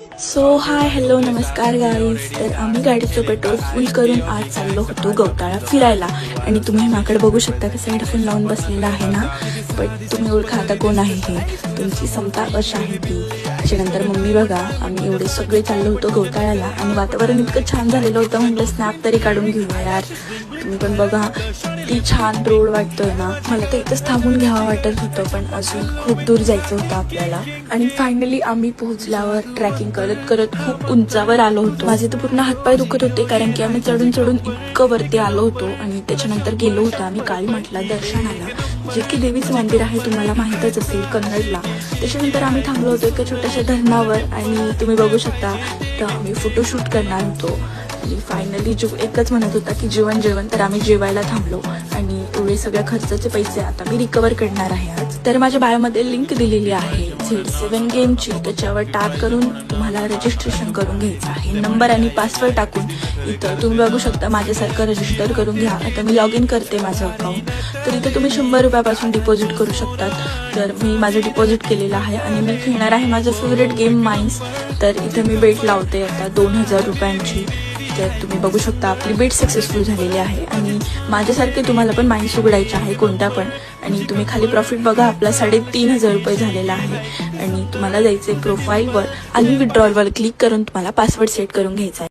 So hi hello नमस्कार guys. तर आम्ही गाडीचं पेट्रोल फुल करून आज चाललो होतो गवताळा फिरायला. आणि तुम्ही माकडे बघू शकता कसं हेडफोन लावून बसलेला आहे ना. बट तुम्ही ओळखा आता कोण आहे हे, तुमची समता अशी आहे ती. त्याच्यानंतर मम्मी बघा, आम्ही एवढे सगळे चाललो होतो गवताळ्याला आणि वातावरण इतकं छान झालेलं होतं, म्हटलं स्नॅप तरी काढून घेऊया यार. तुम्ही पण बघा ती छान रोड वाटतोय ना. मला तर इथंच थांबून घ्यावं वाटत होतं, पण अजून खूप दूर जायचं होतं आपल्याला. आणि फायनली आम्ही पोहोचल्यावर ट्रॅकिंग करत करत खूप उंचावर आलो होतो. माझे तर पूर्ण हातपाय दुखत होते, कारण की आम्ही चढून चढून इतकं वरती आलो होतो. आणि त्याच्यानंतर गेलो होतो आम्ही काळी मठला दर्शनाला, जे की देवीचं मंदिर आहे, तुम्हाला माहीतच असेल कन्नडला. त्याच्यानंतर आम्ही थांबलो होतो एका छोट्याशा धरणावर आणि तुम्ही बघू शकता तर आम्ही फोटोशूट करणार होतो. आणि फायनली एकच म्हणत होता की जेवण जेवण, तर आम्ही जेवायला थांबलो. आणि एवढे सगळ्या खर्चाचे पैसे आता मी रिकवर करणार आहे आज. तर माझ्या बायोमध्ये लिंक दिलेली आहे Z7 गेमची, त्याच्यावर टॅप करून तुम्हाला रजिस्ट्रेशन करून घ्यायचं आहे. नंबर आणि पासवर्ड टाकून इथं तुम्ही बघू शकता माझ्यासारखं रजिस्टर करून घ्या. आता मी लॉग इन करते माझं अकाउंट. तर इथं तुम्ही 100 रुपयापासून डिपॉझिट करू शकतात. तर मी माझं डिपॉझिट केलेलं आहे आणि मी खेळणार आहे माझं फेवरेट गेम माइन्स. तर इथं मी बेट लावते आता 2000 रुपयांची. तर तुम्ही बघू शकता आपली बेट सक्सेसफुल झालेली आहे. आणि माझ्यासारखे तुम्हाला पण माइन्स उघडायचे आहे कोणत्या पण. आणि तुम्ही खाली प्रॉफिट बघा, आपला 3500 रुपये झालेला आहे. आणि तुम्हाला जायचे प्रोफाईलवर आणि विड्रॉलवर क्लिक करून तुम्हाला पासवर्ड सेट करून घ्यायचा आहे.